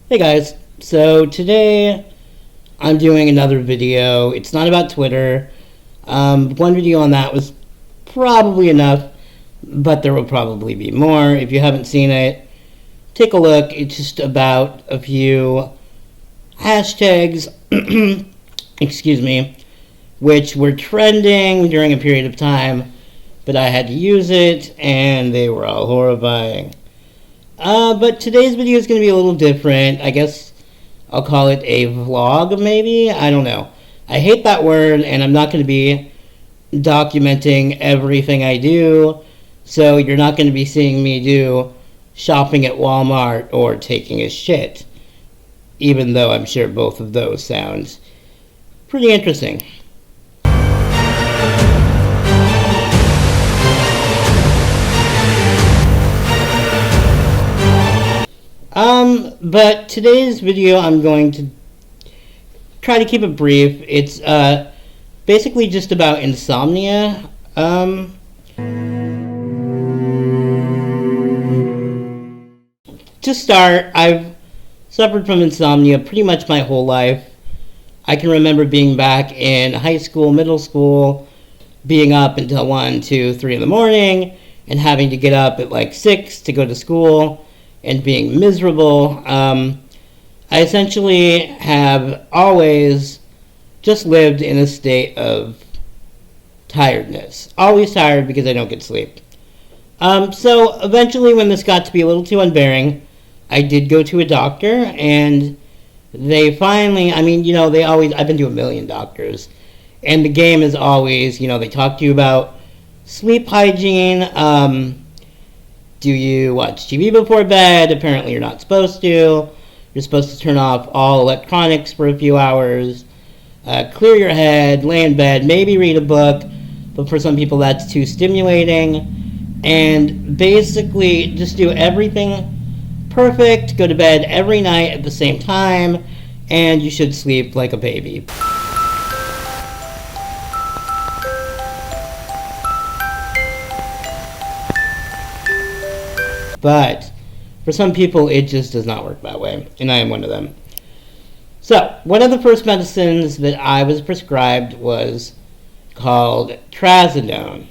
Hey guys, so today I'm doing another video. It's not about Twitter. One video on that was probably enough, but there will probably be more. If you haven't seen it, take a look. It's just about a few hashtags, excuse me, which were trending during a period of time, but I had to use it, and they were all horrifying. But today's video is going to be a little different. I guess I'll call it a vlog, maybe? I don't know. I hate that word, and I'm not going to be documenting everything I do, so you're not going to be seeing me do shopping at Walmart or taking a shit, even though I'm sure both of those sound pretty interesting. But today's video I'm going to try to keep it brief. It's basically just about insomnia. To start, I've suffered from insomnia pretty much my whole life. I can remember being back in high school, middle school, being up until 1, 2, 3 in the morning, and having to get up at like 6 to go to school, and being miserable. I essentially have always just lived in a state of tiredness. Always tired because I don't get sleep. So eventually when this got to be a little too unbearing, I did go to a doctor, and they finally, I've been to a million doctors, and the game is always, they talk to you about sleep hygiene. Do you watch TV before bed? Apparently you're not supposed to. You're supposed to turn off all electronics for a few hours. Clear your head, lay in bed, maybe read a book, but for some people that's too stimulating. And basically just do everything perfect, go to bed every night at the same time, and you should sleep like a baby. But for some people, it just does not work that way, and I am one of them. So, one of the first medicines that I was prescribed was called trazodone.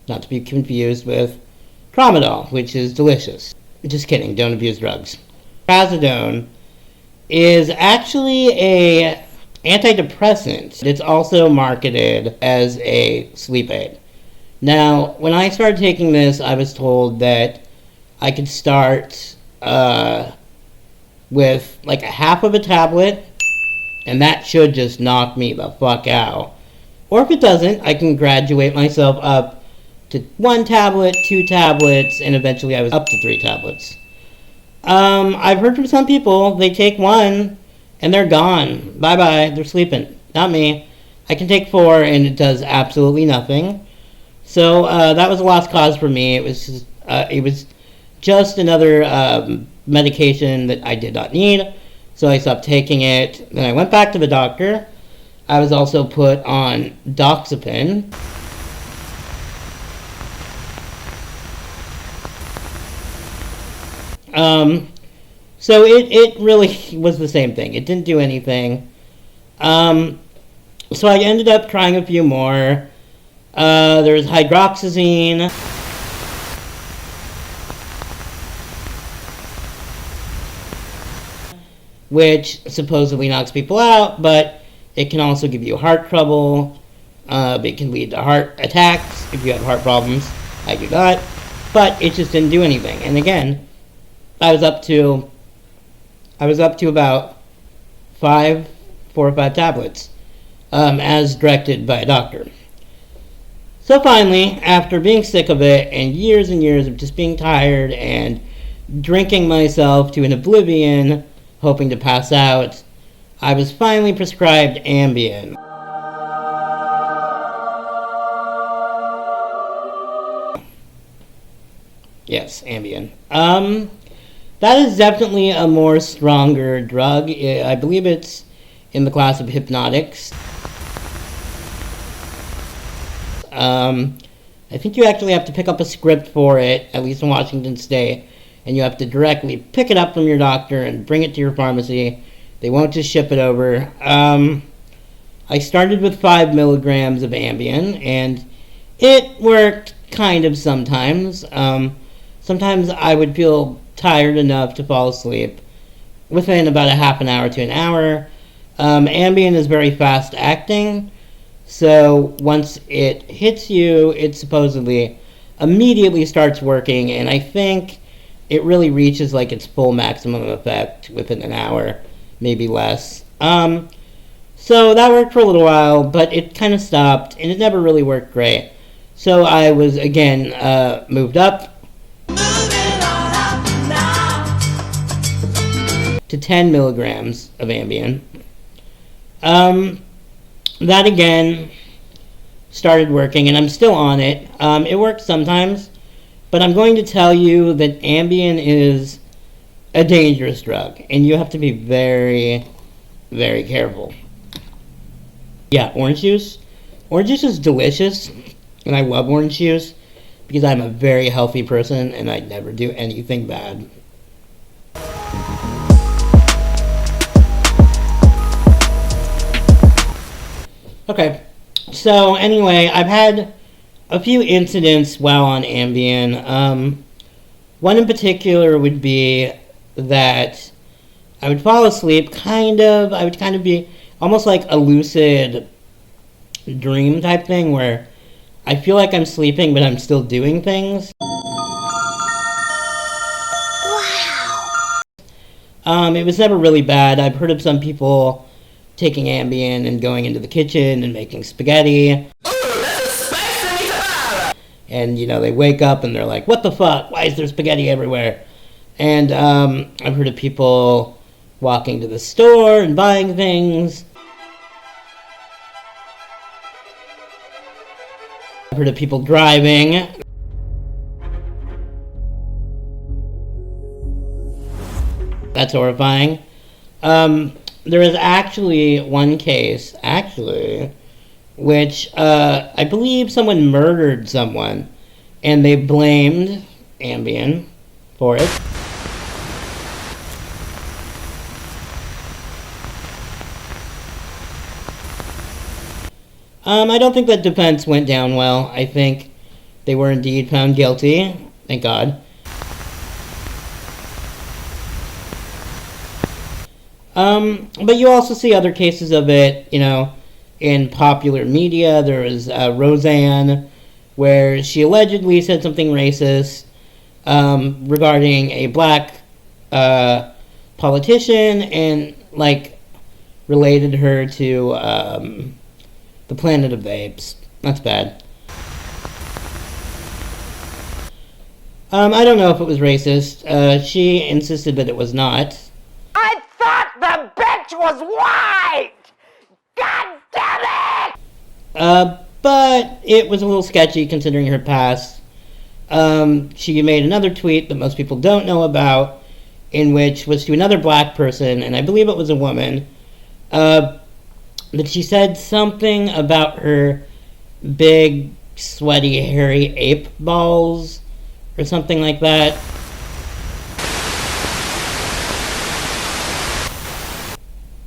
Not to be confused with tramadol, which is delicious. Just kidding, don't abuse drugs. Trazodone is actually a antidepressant. It's also marketed as a sleep aid. Now, when I started taking this, I was told that I could start with like a half of a tablet, and that should just knock me the fuck out. Or if it doesn't, I can graduate myself up to 1 tablet, 2 tablets, and eventually I was up to 3 tablets. I've heard from some people, they take 1, and they're gone. Bye-bye. They're sleeping. Not me. I can take 4, and it does absolutely nothing. So that was a lost cause for me. It was just another medication that I did not need. So I stopped taking it. Then I went back to the doctor. I was also put on doxepin. So it really was the same thing. It didn't do anything. So I ended up trying a few more. There was hydroxyzine. Which supposedly knocks people out, but it can also give you heart trouble. It can lead to heart attacks if you have heart problems. I do not. But it just didn't do anything. And again, I was up to about 4 or 5 tablets, as directed by a doctor. So finally, after being sick of it and years of just being tired and drinking myself to an oblivion, hoping to pass out, I was finally prescribed Ambien. Yes, Ambien. That is definitely a more stronger drug. I believe it's in the class of hypnotics. I think you actually have to pick up a script for it, at least in Washington State, and you have to directly pick it up from your doctor and bring it to your pharmacy. They won't just ship it over. I started with 5 milligrams of Ambien, and it worked kind of sometimes. Sometimes I would feel tired enough to fall asleep within about a half an hour to an hour. Ambien is very fast acting, so once it hits you, it supposedly immediately starts working, and I think it really reaches like its full maximum effect within an hour, maybe less. So that worked for a little while, but it kind of stopped, and it never really worked great. So I was, again, moved up to 10 milligrams of Ambien. That, again, started working, and I'm still on it. It works sometimes, but I'm going to tell you that Ambien is a dangerous drug, and you have to be very, very careful. Yeah, orange juice. Orange juice is delicious, and I love orange juice because I'm a very healthy person and I never do anything bad. Okay, so anyway, I've had a few incidents while on Ambien. One in particular would be that I would fall asleep, I would kind of be almost like a lucid dream type thing where I feel like I'm sleeping, but I'm still doing things. Wow. It was never really bad. I've heard of some people taking Ambien and going into the kitchen and making spaghetti. And, they wake up and they're like, what the fuck? Why is there spaghetti everywhere? And I've heard of people walking to the store and buying things. I've heard of people driving. That's horrifying. There is actually one case, which I believe someone murdered someone, and they blamed Ambien for it. I don't think that defense went down well. I think they were indeed found guilty. Thank God. But you also see other cases of it, in popular media. There was Roseanne, where she allegedly said something racist regarding a black politician and, related her to the Planet of the Apes. That's bad. I don't know if it was racist. She insisted that it was not. I thought the bitch was white! God damn it! But it was a little sketchy considering her past. She made another tweet that most people don't know about, in which was to another black person, and I believe it was a woman, that she said something about her big, sweaty, hairy ape balls, or something like that.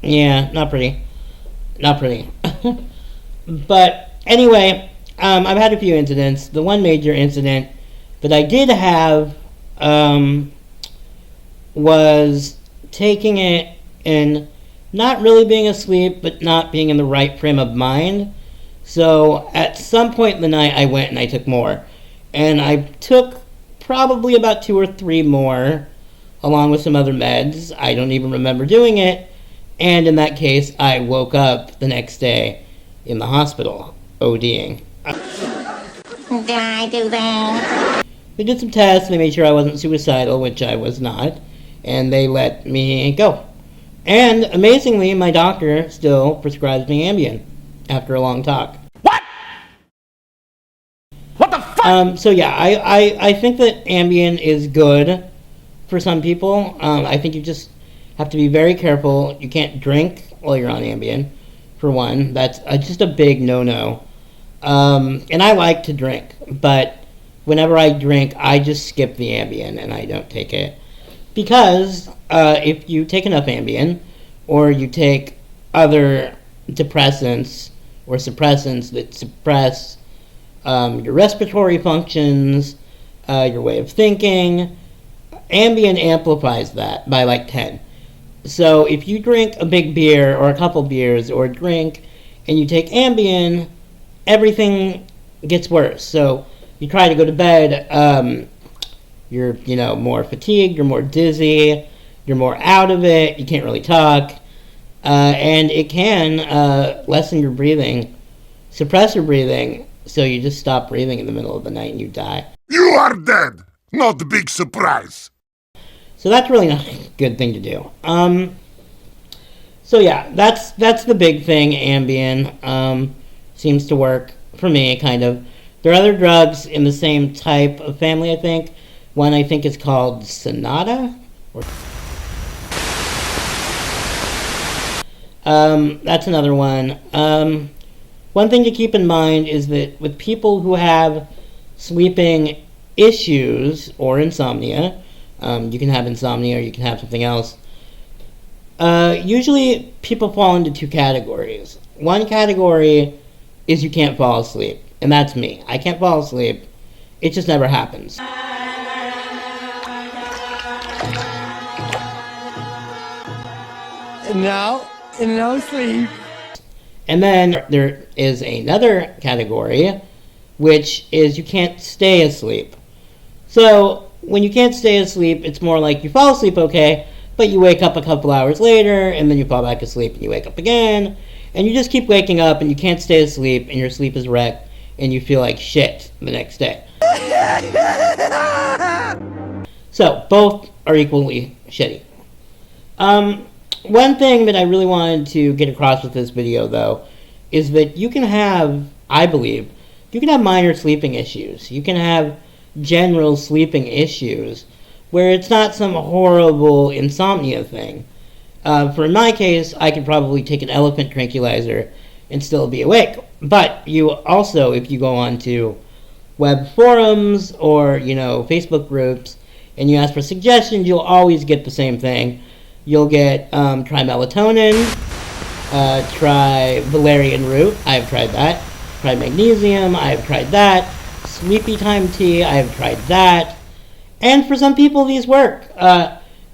Yeah, not pretty. Not pretty. But anyway, I've had a few incidents. The one major incident that I did have was taking it and not really being asleep, but not being in the right frame of mind. So at some point in the night, I went and I took more. And I took probably about 2 or 3 more, along with some other meds. I don't even remember doing it. And in that case, I woke up the next day in the hospital, ODing. Did I do that? They did some tests, they made sure I wasn't suicidal, which I was not, and they let me go. And amazingly, my doctor still prescribes me Ambien after a long talk. What? What the fuck? So yeah, I think that Ambien is good for some people. I think you just have to be very careful. You can't drink while you're on Ambien, for one. That's just a big no-no. And I like to drink, but whenever I drink, I just skip the Ambien and I don't take it. Because if you take enough Ambien, or you take other depressants or suppressants that suppress your respiratory functions, your way of thinking, Ambien amplifies that by like 10. So if you drink a big beer or a couple beers or drink and you take Ambien, everything gets worse. So you try to go to bed, you're, more fatigued, you're more dizzy, you're more out of it, you can't really talk, and it can lessen your breathing, suppress your breathing, so you just stop breathing in the middle of the night and you die. You are dead! Not a big surprise! So that's really not a good thing to do. So yeah, that's the big thing, Ambien. Seems to work for me, kind of. There are other drugs in the same type of family, I think. One I think is called Sonata. That's another one. One thing to keep in mind is that with people who have sleeping issues or insomnia, you can have insomnia or you can have something else. Usually people fall into two categories. One category is you can't fall asleep, and that's me. I can't fall asleep. It just never happens. No sleep. And then there is another category, which is you can't stay asleep. So when you can't stay asleep, it's more like you fall asleep okay, but you wake up a couple hours later, and then you fall back asleep, and you wake up again, and you just keep waking up, and you can't stay asleep, and your sleep is wrecked, and you feel like shit the next day. So both are equally shitty. One thing that I really wanted to get across with this video, though, is that you can have, I believe, you can have minor sleeping issues. You can have general sleeping issues where it's not some horrible insomnia thing. For in my case, I could probably take an elephant tranquilizer and still be awake. But you also, if you go on to web forums or, Facebook groups, and you ask for suggestions, you'll always get the same thing. You'll get try melatonin, try valerian root, I've tried that. Try magnesium, I've tried that. Sleepy time tea, I've tried that. And for some people these work.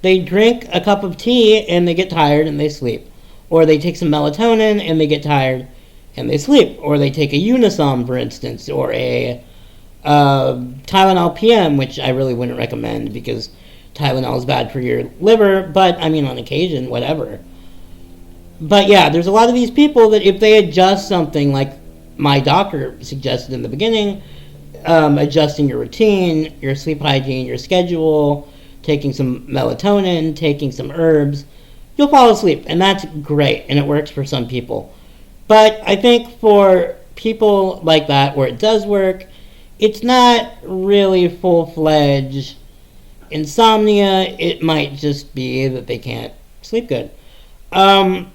They drink a cup of tea and they get tired and they sleep. Or they take some melatonin and they get tired and they sleep. Or they take a Unisom, for instance, or a Tylenol PM, which I really wouldn't recommend because Tylenol is bad for your liver, but I mean on occasion, whatever. But yeah, there's a lot of these people that if they adjust something like my doctor suggested in the beginning, adjusting your routine, your sleep hygiene, your schedule, taking some melatonin, taking some herbs, you'll fall asleep, and that's great, and it works for some people. But I think for people like that where it does work, it's not really full-fledged insomnia. It might just be that they can't sleep good. But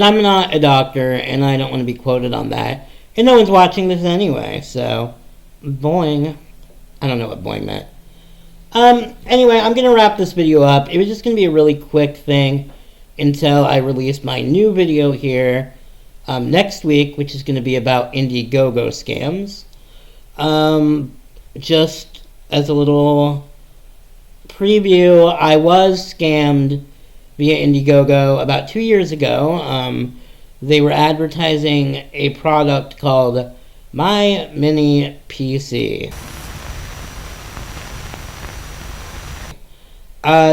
I'm not a doctor, and I don't want to be quoted on that. And no one's watching this anyway, so boing. I don't know what boing meant. Anyway, I'm going to wrap this video up. It was just going to be a really quick thing until I release my new video here next week, which is going to be about IndieGoGo scams. Just as a little preview, I was scammed via IndieGoGo about 2 years ago. They were advertising a product called My Mini PC.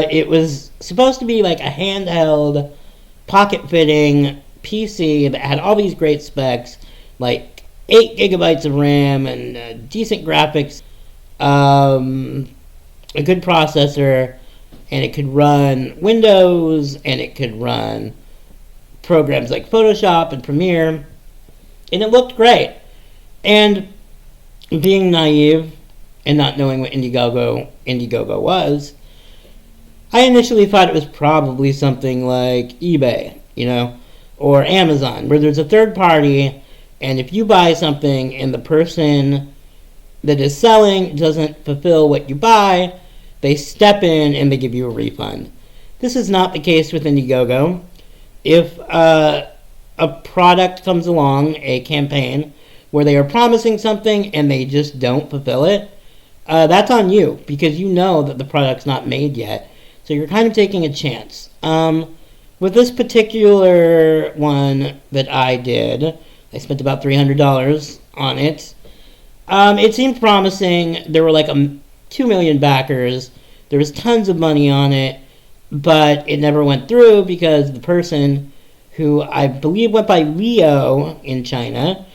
It was supposed to be like a handheld, pocket-fitting PC that had all these great specs, like 8 gigabytes of RAM and decent graphics, a good processor, and it could run Windows, and it could run programs like Photoshop and Premiere, and it looked great. And being naive and not knowing what IndieGoGo was, I initially thought it was probably something like eBay, or Amazon, where there's a third party And if you buy something and the person that is selling doesn't fulfill what you buy, they step in and they give you a refund. This is not the case with IndieGoGo. If a product comes along, a campaign, where they are promising something and they just don't fulfill it, that's on you, because you know that the product's not made yet. So you're kind of taking a chance. With this particular one that I did, I spent about $300 on it. It seemed promising. There were like 2 million backers. There was tons of money on it, but it never went through because the person, who I believe went by Leo in China,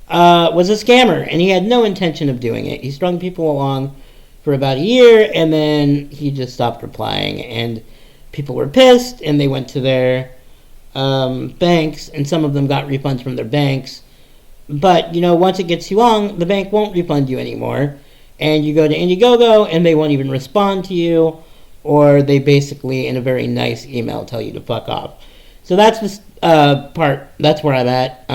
was a scammer, and he had no intention of doing it. He strung people along for about a year, and then he just stopped replying, and people were pissed, and they went to their banks, and some of them got refunds from their banks. But, once it gets too long, the bank won't refund you anymore, and you go to IndieGoGo, and they won't even respond to you, or they basically, in a very nice email, tell you to fuck off. So that's the part. That's where I'm at.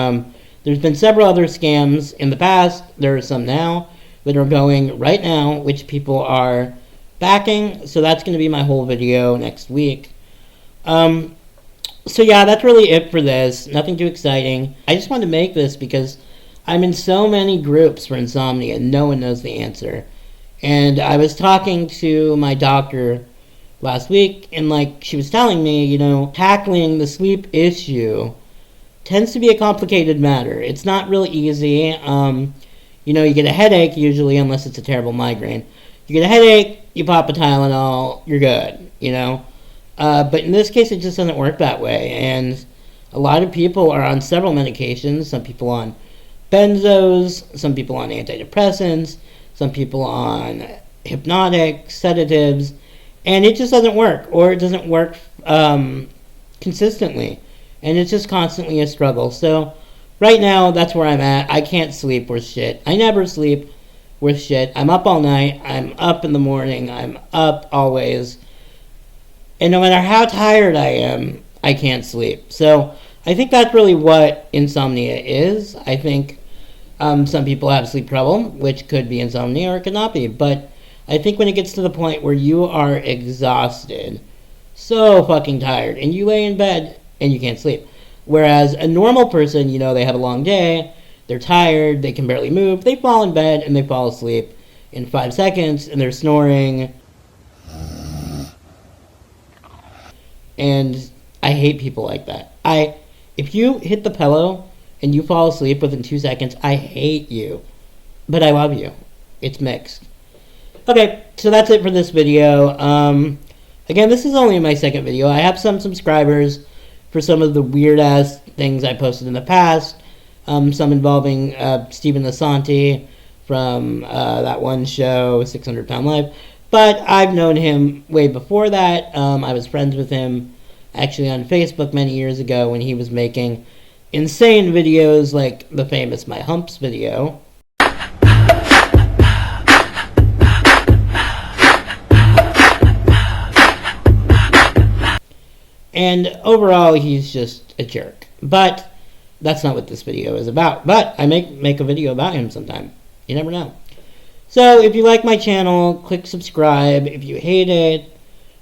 There's been several other scams in the past. There are some now that are going right now, which people are backing. So that's going to be my whole video next week. So yeah, that's really it for this. Nothing too exciting. I just wanted to make this because I'm in so many groups for insomnia and no one knows the answer. And I was talking to my doctor last week, and she was telling me, tackling the sleep issue tends to be a complicated matter. It's not really easy. You get a headache usually, unless it's a terrible migraine. You get a headache, you pop a Tylenol, you're good, But in this case, it just doesn't work that way. And a lot of people are on several medications. Some people on benzos, some people on antidepressants, some people on hypnotic sedatives, and it just doesn't work, or it doesn't work consistently. And it's just constantly a struggle. So right now, that's where I'm at. I can't sleep worth shit. I never sleep worth shit. I'm up all night. I'm up in the morning. I'm up always. And no matter how tired I am, I can't sleep. So I think that's really what insomnia is. I think some people have sleep trouble, which could be insomnia or it could not be. But I think when it gets to the point where you are exhausted, so fucking tired, and you lay in bed and you can't sleep. Whereas a normal person, they have a long day, they're tired, they can barely move, they fall in bed and they fall asleep in 5 seconds, and they're snoring. And I hate people like that. If you hit the pillow and you fall asleep within 2 seconds, I hate you. But I love you. It's mixed. Okay, so that's it for this video. Again, this is only my second video. I have some subscribers for some of the weird-ass things I posted in the past. Some involving Stephen Asante from that one show, 600 Pound Life. But I've known him way before that. I was friends with him actually on Facebook many years ago when he was making insane videos like the famous My Humps video. And overall, he's just a jerk. But that's not what this video is about. But I make a video about him sometime. You never know. So if you like my channel, click subscribe. If you hate it,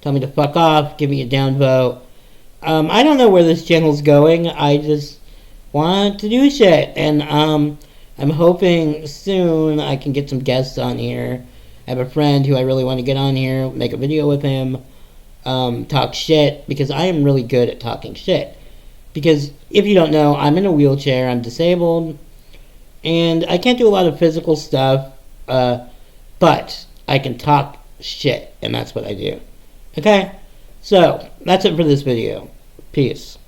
tell me to fuck off. Give me a downvote. I don't know where this channel's going. I just want to do shit. And I'm hoping soon I can get some guests on here. I have a friend who I really want to get on here, make a video with him. Talk shit, because I am really good at talking shit. Because if you don't know, I'm in a wheelchair, I'm disabled, and I can't do a lot of physical stuff, but I can talk shit, and that's what I do. Okay? So, that's it for this video. Peace.